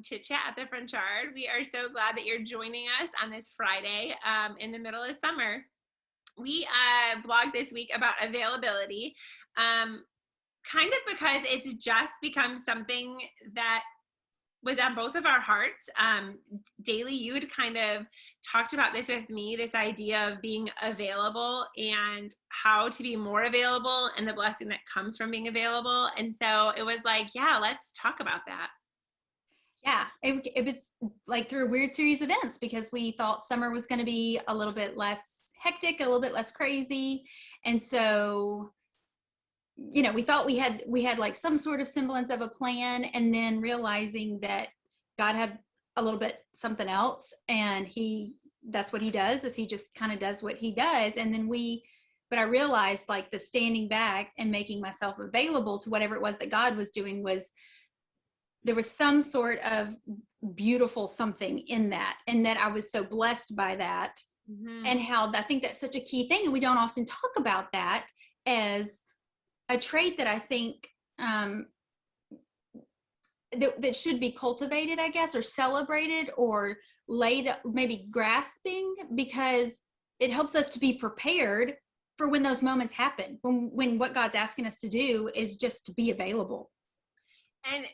chit-chat at the Fronchard. We are so glad that you're joining us on this Friday in the middle of summer. We blogged this week about availability, kind of because it's just become something that was on both of our hearts. Daly, you had kind of talked about this with me, this idea of being available and how to be more available and the blessing that comes from being available. And so it was like, yeah, let's talk about that. Yeah, it was like through a weird series of events because we thought summer was going to be a little bit less hectic, a little bit less crazy. And so, we thought we had like some sort of semblance of a plan, and then realizing that God had a little bit something else, and that's what he does, is he just kind of does what he does. And then but I realized like the standing back and making myself available to whatever it was that God was doing, there was some sort of beautiful something in that, and that I was so blessed by that. Mm-hmm. And how I think that's such a key thing, and we don't often talk about that as a trait that I think that should be cultivated, I guess, or celebrated, or maybe grasping, because it helps us to be prepared for when those moments happen, when what God's asking us to do is just to be available. And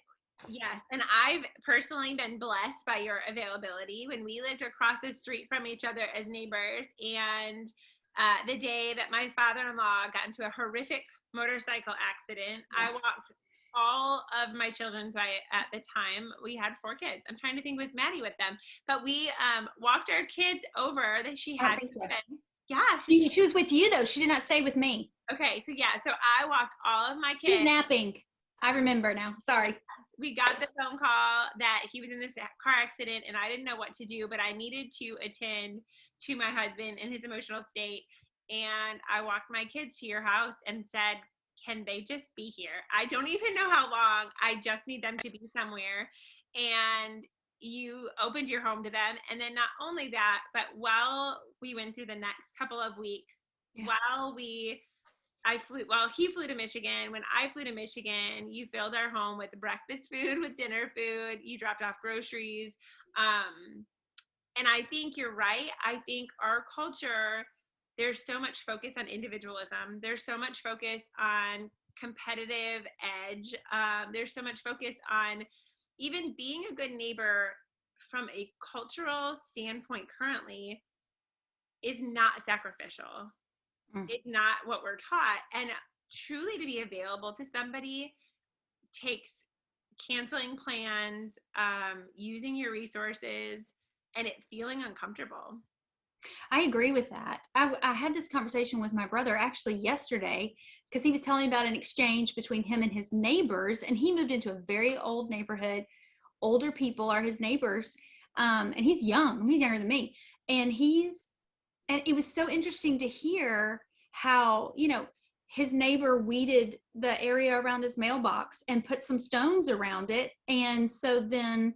yes, and I've personally been blessed by your availability. When we lived across the street from each other as neighbors, and the day that my father-in-law got into a horrific motorcycle accident, I walked all of my children. At the time, we had 4 kids. I'm trying to think, was Maddie with them? But we walked our kids over. That she had. So. Yeah, she was with you though. She did not stay with me. Okay, so I walked all of my kids. She was napping. I remember now. Sorry. We got the phone call that he was in this car accident, and I didn't know what to do, but I needed to attend to my husband in his emotional state. And I walked my kids to your house and said, can they just be here? I don't even know how long. I just need them to be somewhere. And you opened your home to them. And then not only that, but while we went through the next couple of weeks, while he flew to Michigan, when I flew to Michigan, you filled our home with breakfast food, with dinner food, you dropped off groceries. And I think you're right. I think our culture, there's so much focus on individualism. There's so much focus on competitive edge. There's so much focus on even being a good neighbor from a cultural standpoint currently is not sacrificial. It's not what we're taught. And truly to be available to somebody takes canceling plans, using your resources, and it feeling uncomfortable. I agree with that. I had this conversation with my brother actually yesterday, because he was telling me about an exchange between him and his neighbors, and he moved into a very old neighborhood. Older people are his neighbors, and he's young. He's younger than me, and it was so interesting to hear how, his neighbor weeded the area around his mailbox and put some stones around it. And so then,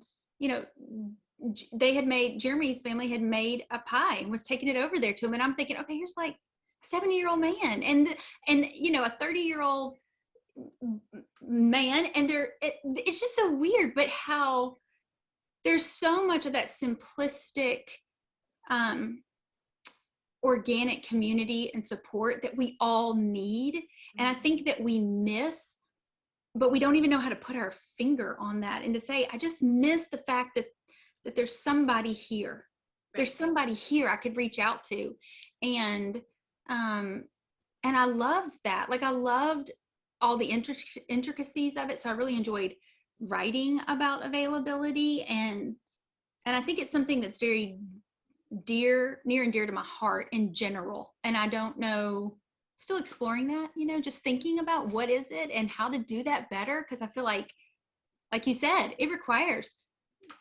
Jeremy's family had made a pie and was taking it over there to him. And I'm thinking, okay, here's like a 70-year-old man and a 30-year-old man. And it's just so weird, but how there's so much of that simplistic, organic community and support that we all need. And I think that we miss, but we don't even know how to put our finger on that, and to say, I just miss the fact that there's somebody here. Right. There's somebody here I could reach out to. And I love that. Like, I loved all the intricacies of it. So I really enjoyed writing about availability. And I think it's something that's very near and dear to my heart in general. And I don't know, still exploring that, just thinking about what is it and how to do that better. Because I feel like you said, it requires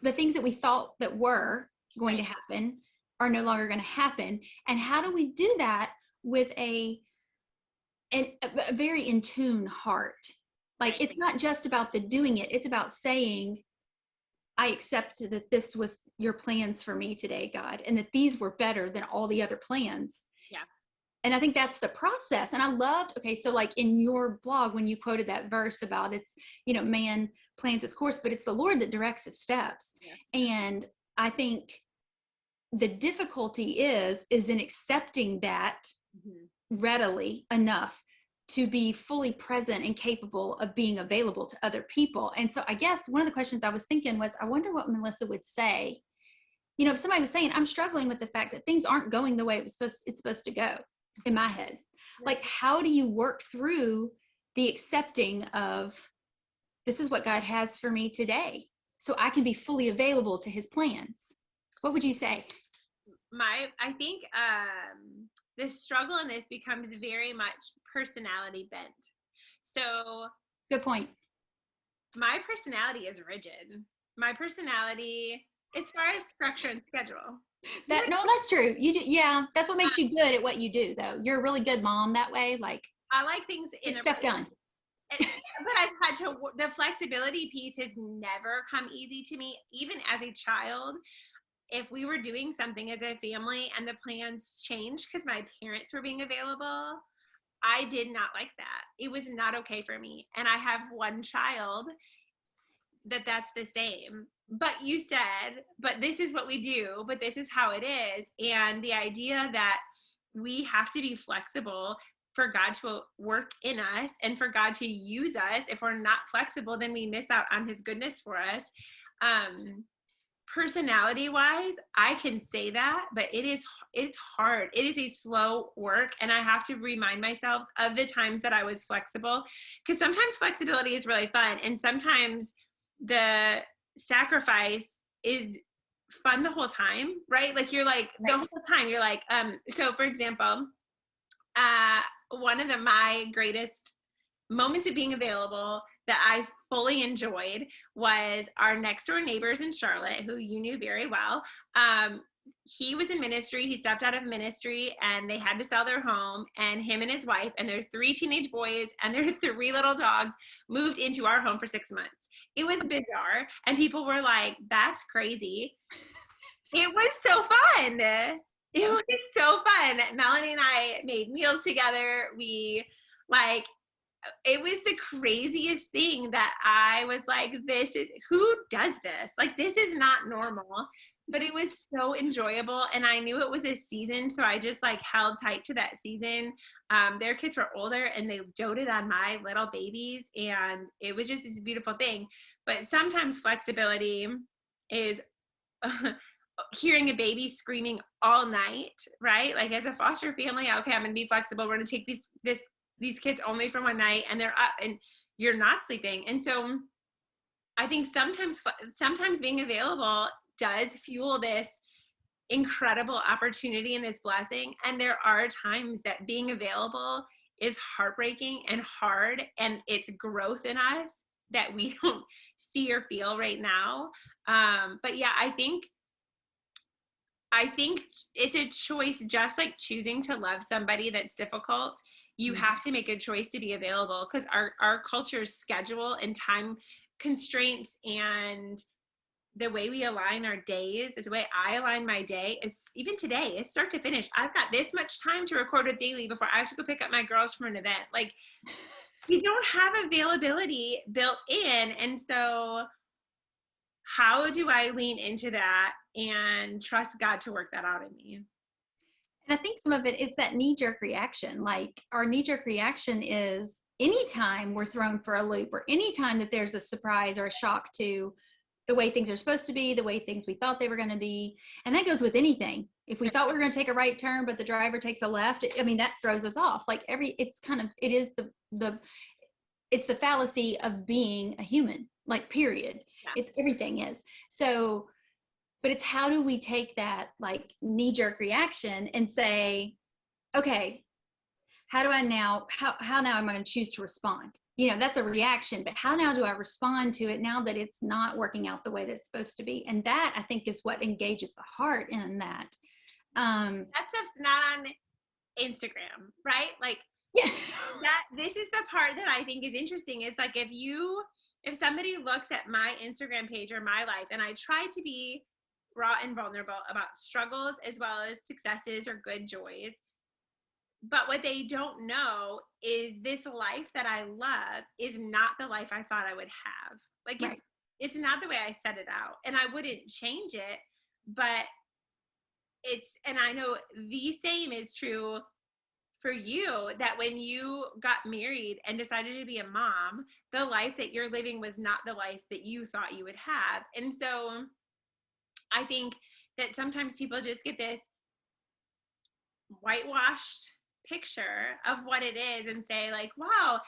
the things that we thought that were going to happen are no longer going to happen. And how do we do that with a very in tune heart? Like, it's not just about the doing it. It's about saying, I accept that this was your plans for me today, God, and that these were better than all the other plans. Yeah. And I think that's the process. And I loved, okay, so like in your blog, when you quoted that verse about it's, man plans his course, but it's the Lord that directs his steps. Yeah. And I think the difficulty is in accepting that readily enough to be fully present and capable of being available to other people. And so I guess one of the questions I was thinking was, I wonder what Melissa would say, if somebody was saying, I'm struggling with the fact that things aren't going the way it's supposed to go in my head. Like, how do you work through the accepting of, this is what God has for me today, so I can be fully available to his plans? What would you say? I think the struggle in this becomes very much personality bent. So good point. My personality is rigid. My personality, as far as structure and schedule. That's true. You do, yeah. That's what makes you good at what you do, though. You're a really good mom that way. Like, I like things get stuff done. But I've had to. The flexibility piece has never come easy to me, even as a child. If we were doing something as a family and the plans changed because my parents were being available, I did not like that. It was not okay for me. And I have one child that's the same. But you said, but this is what we do, but this is how it is. And the idea that we have to be flexible for God to work in us and for God to use us. If we're not flexible, then we miss out on his goodness for us. Personality wise, I can say that, but it's hard. It is a slow work. And I have to remind myself of the times that I was flexible, because sometimes flexibility is really fun. And sometimes the sacrifice is fun the whole time, right? Like you're like the whole time you're like, so for example, one of my greatest moments of being available that I fully enjoyed was our next door neighbors in Charlotte, who you knew very well. He was in ministry. He stepped out of ministry and they had to sell their home, and him and his wife and their 3 teenage boys and their 3 little dogs moved into our home for 6 months. It was bizarre. And people were like, that's crazy. It was so fun. It was so fun. Melanie and I made meals together. It was the craziest thing that I was like, who does this? Like, this is not normal, but it was so enjoyable. And I knew it was a season. So I just like held tight to that season. Their kids were older and they doted on my little babies. And it was just this beautiful thing. But sometimes flexibility is hearing a baby screaming all night, right? Like as a foster family, okay, I'm going to be flexible. We're going to take these kids only for one night, and they're up and you're not sleeping. And so I think sometimes being available does fuel this incredible opportunity and this blessing. And there are times that being available is heartbreaking and hard, and it's growth in us that we don't see or feel right now. But yeah, I think it's a choice, just like choosing to love somebody that's difficult. You have to make a choice to be available, because our culture's schedule and time constraints and the way we align our days is the way I align my day. Is even today, it's start to finish. I've got this much time to record with Daly before I have to go pick up my girls from an event. Like, we don't have availability built in. And so how do I lean into that and trust God to work that out in me? And I think some of it is that knee-jerk reaction. Like, our knee-jerk reaction is anytime we're thrown for a loop, or anytime that there's a surprise or a shock to the way things are supposed to be, the way things we thought they were going to be. And that goes with anything. If we thought we were going to take a right turn, but the driver takes a left, I mean, that throws us off. Like it's the fallacy of being a human, like, period. Yeah. It's everything is. So, but it's how do we take that like knee-jerk reaction and say, okay, how now am I going to choose to respond? That's a reaction, but how now do I respond to it now that it's not working out the way that it's supposed to be? And that, I think, is what engages the heart in that. That stuff's not on Instagram, right? Like, yeah. This is the part that I think is interesting, is like, if somebody looks at my Instagram page or my life, and I try to be raw and vulnerable about struggles as well as successes or good joys, but what they don't know is this life that I love is not the life I thought I would have. Like Right. it's not the way I set it out, and I wouldn't change it, but and I know the same is true for you, that when you got married and decided to be a mom, the life that you're living was not the life that you thought you would have. And so I think that sometimes people just get this whitewashed picture of what it is and say like, wow,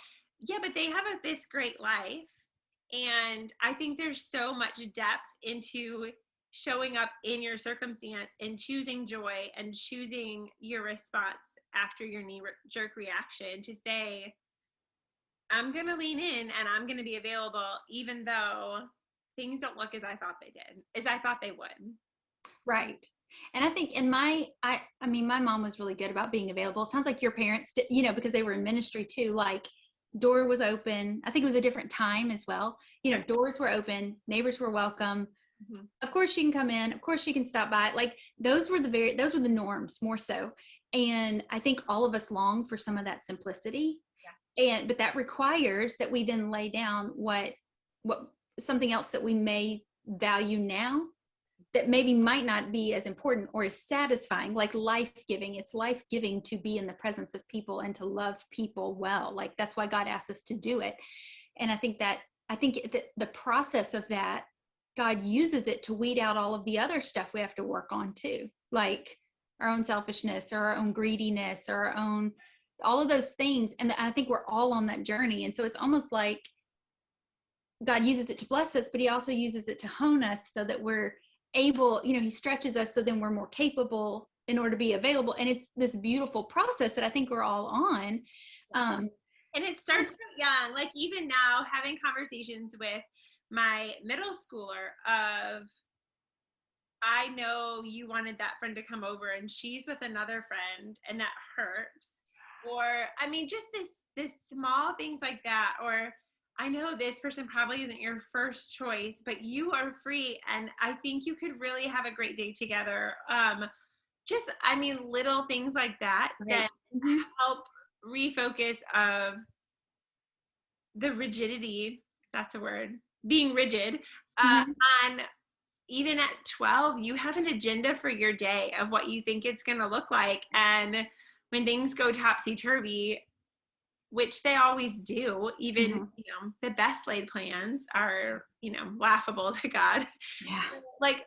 yeah, but they have this great life. And I think there's so much depth into showing up in your circumstance and choosing joy and choosing your response after your knee jerk reaction to say, I'm going to lean in and I'm going to be available, even though things don't look as I thought they did, as I thought they would. Right. And I think I mean, my mom was really good about being available. It sounds like your parents did, you know, because they were in ministry too, like door was open. I think it was a different time as well. You know, doors were open, neighbors were welcome. Mm-hmm. Of course she can come in. Of course she can stop by. Like those were the norms more so. And I think all of us long for some of that simplicity. Yeah. But that requires that we then lay down what something else that we may value now that maybe might not be as important or as satisfying, like life-giving. It's life-giving to be in the presence of people and to love people well. Like that's why God asks us to do it. And I think that the process of that, God uses it to weed out all of the other stuff we have to work on too, like our own selfishness or our own greediness or our own, all of those things. And I think we're all on that journey. And so it's almost like God uses it to bless us, but he also uses it to hone us so that we're able, you know, he stretches us so then we're more capable in order to be available. And it's this beautiful process that I think we're all on. And it starts young, like even now having conversations with my middle schooler of, I know you wanted that friend to come over and she's with another friend and that hurts. Or, I mean, just this small things like that. Or I know this person probably isn't your first choice, but you are free. And I think you could really have a great day together. Just, I mean, little things like that, that help refocus of the rigidity, that's a word, being rigid. On even at 12, you have an agenda for your day of what you think it's going to look like. And when things go topsy-turvy, which they always do, even, you know, the best laid plans are, you know, laughable to God. Yeah. Like,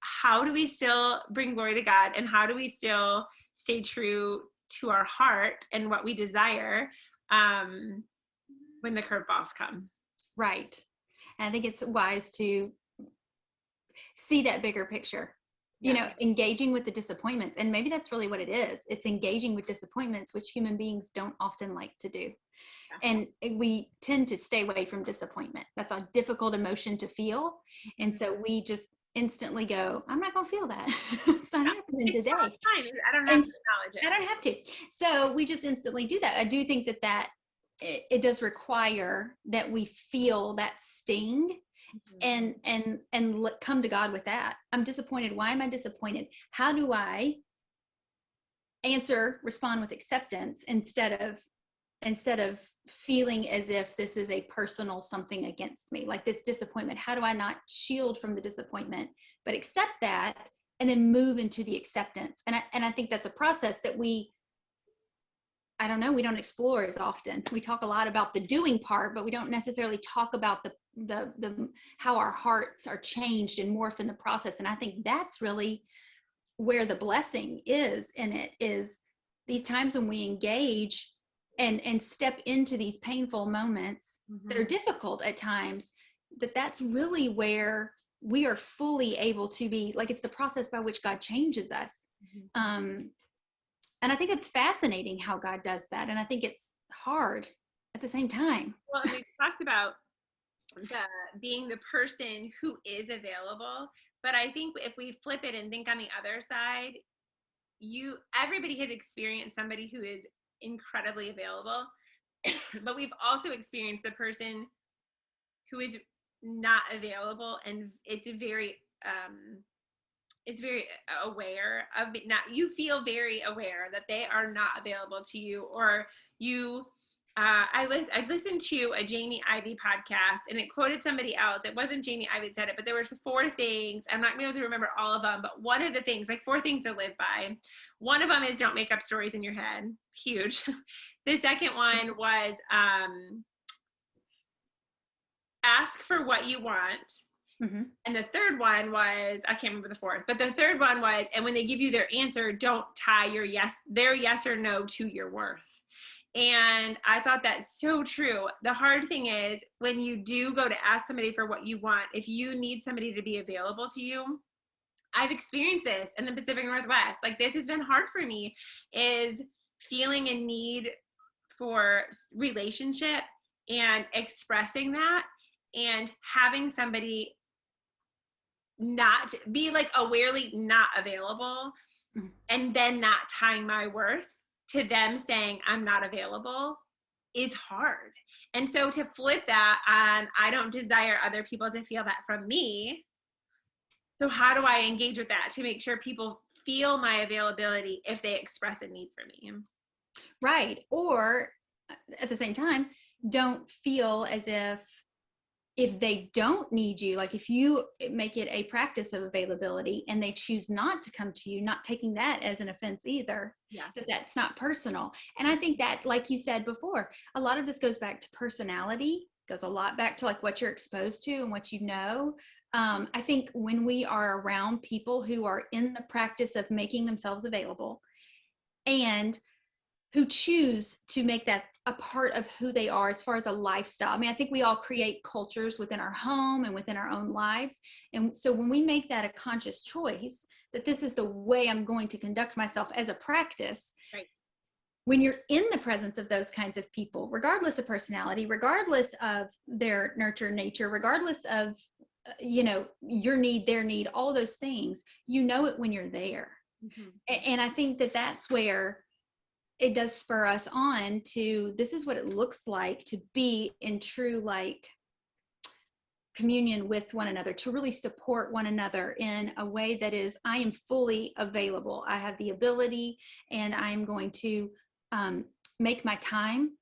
how do we still bring glory to God? And how do we still stay true to our heart and what we desire when the curveballs come? Right. And I think it's wise to see that bigger picture, you know, engaging with the disappointments. And maybe that's really what it is. It's engaging with disappointments, which human beings don't often like to do. And we tend to stay away from disappointment. That's a difficult emotion to feel. And so we just instantly go, I'm not going to feel that. It's not happening today. I don't have to acknowledge it. I don't have to. So we just instantly do that. I do think that it does require that we feel that sting and come to God with that. I'm disappointed. Why am I disappointed? How do I respond with acceptance instead of feeling as if this is a personal something against me, like this disappointment? How do I not shield from the disappointment, but accept that and then move into the acceptance? And I think that's a process that we don't explore as often. We talk a lot about the doing part, but we don't necessarily talk about the how our hearts are changed and morph in the process. And I think that's really where the blessing is in it, is these times when we engage and step into these painful moments that are difficult at times, that's really where we are fully able to be, like, it's the process by which God changes us. And I think it's fascinating how God does that. And I think it's hard at the same time. Well, and we talked about being the person who is available. But I think if we flip it and think on the other side, everybody has experienced somebody who is incredibly available. But we've also experienced the person who is not available. And it's very, is very aware of it. Not, you feel very aware that they are not available to you, or you. I listened to a Jamie Ivey podcast, and it quoted somebody else. It wasn't Jamie Ivey that said it, but there were 4 things. I'm not going to be able to remember all of them, but one of the things, like 4 things to live by. One of them is don't make up stories in your head. Huge. The second one was ask for what you want. Mm-hmm. And the third one was, I can't remember the fourth, but the third one was, and when they give you their answer, don't tie their yes or no to your worth. And I thought that's so true. The hard thing is when you do go to ask somebody for what you want, if you need somebody to be available to you, I've experienced this in the Pacific Northwest. Like, this has been hard for me, is feeling a need for relationship and expressing that, and having somebody not be like awarely not available, and then not tying my worth to them saying I'm not available is hard. And so to flip that on, I don't desire other people to feel that from me. So how do I engage with that to make sure people feel my availability if they express a need for me? Right. Or at the same time, don't feel as if they don't need you, like if you make it a practice of availability and they choose not to come to you, not taking that as an offense either, that's not personal. And I think that, like you said before, a lot of this goes back to personality, goes a lot back to like what you're exposed to and what you know. I think when we are around people who are in the practice of making themselves available and who choose to make that a part of who they are as far as a lifestyle. I mean, I think we all create cultures within our home and within our own lives. And so when we make that a conscious choice, that this is the way I'm going to conduct myself as a practice, right. When you're in the presence of those kinds of people, regardless of personality, regardless of their nurture nature, regardless of, your need, their need, all those things, you know it when you're there. Mm-hmm. And I think that that's where it does spur us on to, this is what it looks like to be in true like communion with one another, to really support one another in a way that is, I am fully available. I have the ability, and I'm going to make my time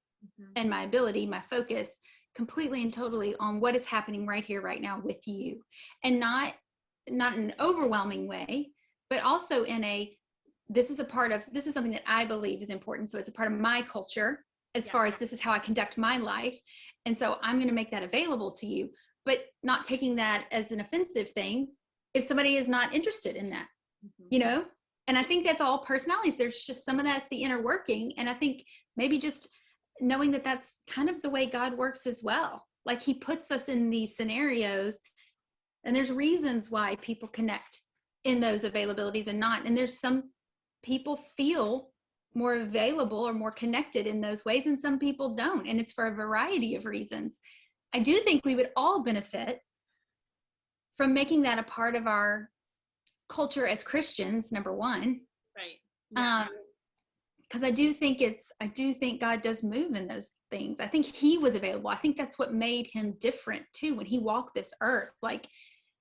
and my ability, my focus completely and totally on what is happening right here, right now with you. And not in an overwhelming way, but also in a, this is something that I believe is important. So it's a part of my culture as far as this is how I conduct my life. And so I'm going to make that available to you, but not taking that as an offensive thing if somebody is not interested in that, And I think that's all personalities. There's just some of that's the inner working. And I think maybe just knowing that that's kind of the way God works as well. Like he puts us in these scenarios, and there's reasons why people connect in those availabilities and not. And there's some people feel more available or more connected in those ways, and some people don't. And it's for a variety of reasons. I do think we would all benefit from making that a part of our culture as Christians, number one. Right. Yeah. Because I do think God does move in those things. I think he was available. I think that's what made him different too. When he walked this earth, like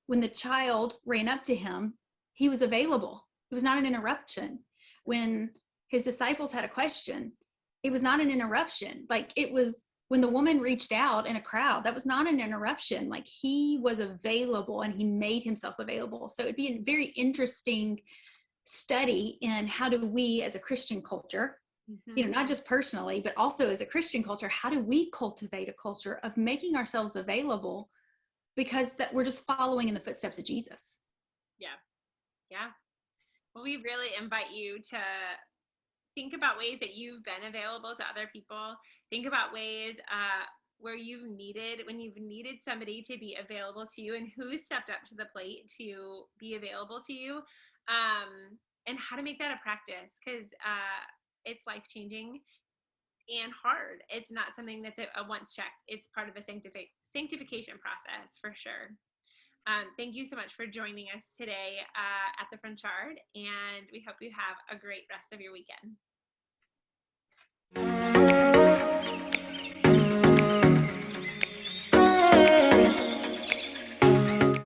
when the child ran up to him, he was available. It was not an interruption. When his disciples had a question, it was not an interruption. Like it was when the woman reached out in a crowd, that was not an interruption. Like he was available and he made himself available. So it'd be a very interesting study in how do we as a Christian culture, not just personally, but also as a Christian culture, how do we cultivate a culture of making ourselves available, because that we're just following in the footsteps of Jesus. Yeah. Well, we really invite you to think about ways that you've been available to other people. Think about ways when you've needed somebody to be available to you, and who's stepped up to the plate to be available to you, and how to make that a practice, because it's life-changing and hard. It's not something that's a once checked. It's part of a sanctification process for sure. Thank you so much for joining us today at the Fronchard, and we hope you have a great rest of your weekend.